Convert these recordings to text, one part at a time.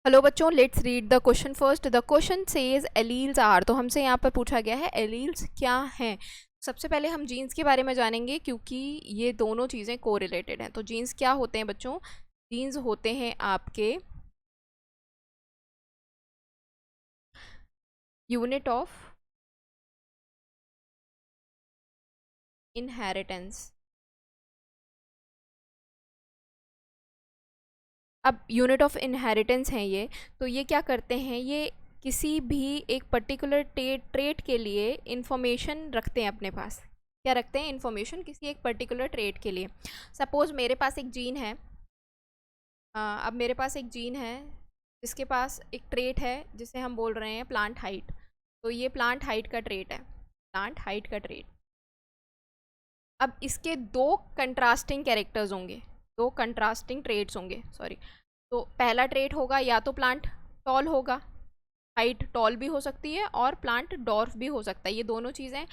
Hello बच्चों, let's read the question first. The question says alleles are. तो हमसे यहाँ पर पूछा गया है एलील्स क्या हैं। सबसे पहले हम जीन्स के बारे में जानेंगे क्योंकि ये दोनों चीज़ें कोरिलेटेड हैं। तो जीन्स क्या होते हैं बच्चों? जीन्स होते हैं आपके यूनिट ऑफ इनहेरिटेंस। अब यूनिट ऑफ इनहेरिटेंस हैं ये, तो ये क्या करते हैं, ये किसी भी एक पर्टिकुलर ट्रेट के लिए इंफॉर्मेशन रखते हैं अपने पास। क्या रखते हैं? इंफॉर्मेशन किसी एक पर्टिकुलर ट्रेट के लिए। सपोज मेरे पास एक जीन है। अब मेरे पास एक जीन है जिसके पास एक ट्रेट है जिसे हम बोल रहे हैं प्लांट हाइट। तो ये प्लांट हाइट का ट्रेट है, प्लांट हाइट का ट्रेट। अब इसके दो कंट्रास्टिंग कैरेक्टर्स होंगे, दो कंट्रास्टिंग ट्रेट्स होंगे, सॉरी। तो पहला ट्रेट होगा या तो प्लांट टॉल होगा, हाइट टॉल भी हो सकती है और प्लांट डॉर्फ भी हो सकता है। ये दोनों चीज़ें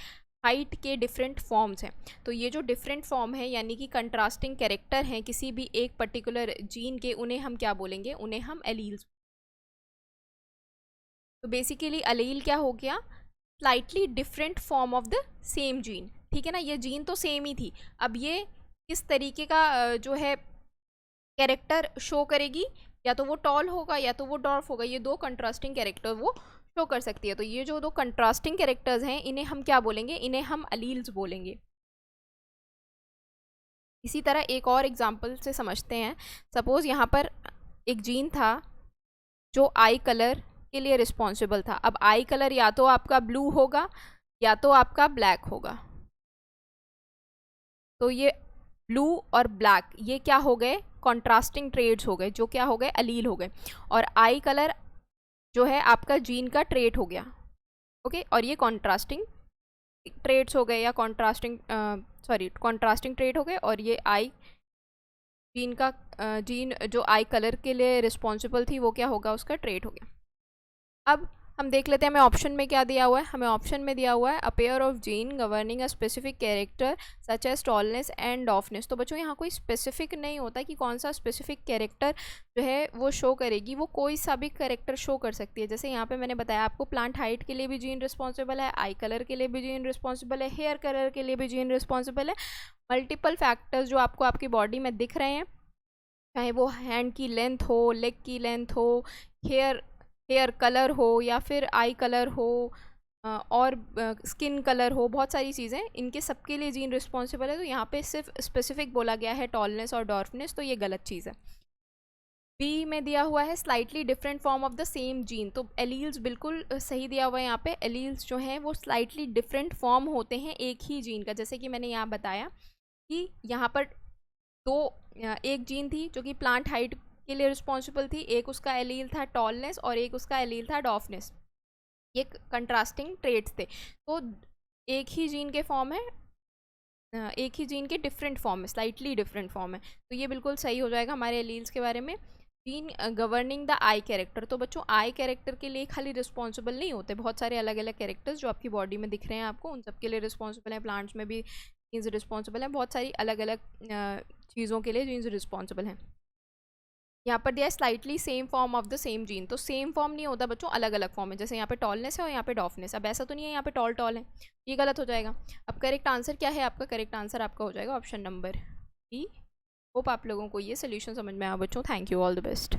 हाइट के डिफरेंट फॉर्म्स हैं। तो ये जो डिफरेंट फॉर्म है यानी कि कंट्रास्टिंग कैरेक्टर हैं किसी भी एक पर्टिकुलर जीन के, उन्हें हम क्या बोलेंगे? उन्हें हम एलील्स। तो बेसिकली अलील क्या हो गया? Slightly different form of the same gene. ठीक है ना, ये जीन तो सेम ही थी, अब ये किस तरीके का जो है कैरेक्टर शो करेगी, या तो वो टॉल होगा या तो वो डॉर्फ होगा। ये दो कंट्रास्टिंग कैरेक्टर वो शो कर सकती है। तो ये जो दो कंट्रास्टिंग कैरेक्टर्स हैं इन्हें हम क्या बोलेंगे? इन्हें हम अलील्स बोलेंगे। इसी तरह एक और एग्जांपल से समझते हैं। सपोज यहाँ पर एक जीन था जो आई कलर के लिए रिस्पॉन्सिबल था। अब आई कलर या तो आपका ब्लू होगा या तो आपका ब्लैक होगा। तो ये ब्लू और ब्लैक ये क्या हो गए? कॉन्ट्रास्टिंग ट्रेड्स हो गए, जो क्या हो गए? अलील हो गए। और आई कलर जो है आपका जीन का ट्रेट हो गया। ओके, और ये कॉन्ट्रास्टिंग ट्रेड्स हो गए या कॉन्ट्रास्टिंग ट्रेड हो गए। और ये आई जीन का जीन जो आई कलर के लिए रिस्पॉन्सिबल थी वो क्या होगा? उसका ट्रेट हो गया। अब हम देख लेते हैं हमें ऑप्शन में क्या दिया हुआ है। हमें ऑप्शन में दिया हुआ है a pair of gene governing a specific character such as tallness and dwarfness. तो बच्चों यहाँ कोई स्पेसिफिक नहीं होता कि कौन सा स्पेसिफिक कैरेक्टर जो है वो शो करेगी। वो कोई सा भी कैरेक्टर शो कर सकती है। जैसे यहाँ पे मैंने बताया आपको, प्लांट हाइट के लिए भी जीन रिस्पॉन्सिबल है, आई कलर के लिए भी जीन रिस्पॉन्सिबल है, हेयर कलर के लिए भी जीन रिस्पॉन्सिबल है। मल्टीपल फैक्टर्स जो आपको आपकी बॉडी में दिख रहे हैं, चाहे वो हैंड की लेंथ हो, लेग की लेंथ हो, हेयर कलर हो या फिर आई कलर हो, और स्किन कलर हो, बहुत सारी चीज़ें, इनके सबके लिए जीन रिस्पॉन्सिबल है। तो यहाँ पे सिर्फ स्पेसिफिक बोला गया है टॉलनेस और डॉर्फनेस, तो ये गलत चीज़ है। बी में दिया हुआ है slightly different form of the same gene. तो एलील्स बिल्कुल सही दिया हुआ है यहाँ पे। एलील्स जो हैं वो स्लाइटली डिफरेंट फॉर्म होते हैं एक ही जीन का। जैसे कि मैंने यहाँ बताया कि यहाँ पर दो एक जीन थी जो कि प्लांट हाइट के लिए रिस्पॉन्सिबल थी, एक उसका एलील था टॉलनेस और एक उसका एलील था डॉफनेस। ये कंट्रास्टिंग ट्रेट्स थे। तो एक ही जीन के फॉर्म है, एक ही जीन के डिफरेंट फॉर्म है, स्लाइटली डिफरेंट फॉर्म है। तो ये बिल्कुल सही हो जाएगा हमारे एलील्स के बारे में। Gene governing the I character. तो बच्चों आई कैरेक्टर के लिए खाली रिस्पॉन्सिबल नहीं होते, बहुत सारे अलग अलग कैरेक्टर्स जो आपकी बॉडी में दिख रहे हैं आपको, उन सब के लिए रिस्पॉन्सिबल है। प्लांट्स में भी जीन्स रिस्पॉन्सिबल हैं, बहुत सारी अलग अलग चीज़ों के लिए जीन्स रिस्पॉन्सिबल हैं। यहाँ पर दिया है slightly same form of the same gene. तो सेम फॉर्म नहीं होता बच्चों, अलग अलग फॉर्म है। जैसे यहाँ पे टॉलनेस है और यहाँ पे डॉफनेस। अब ऐसा तो नहीं है यहाँ पे टॉल टॉल है, ये गलत हो जाएगा। अब करेक्ट आंसर क्या है आपका? करेक्ट आंसर आपका हो जाएगा ऑप्शन नंबर डी। होप आप लोगों को ये सोल्यूशन समझ में आया बच्चों। Thank you, all the best.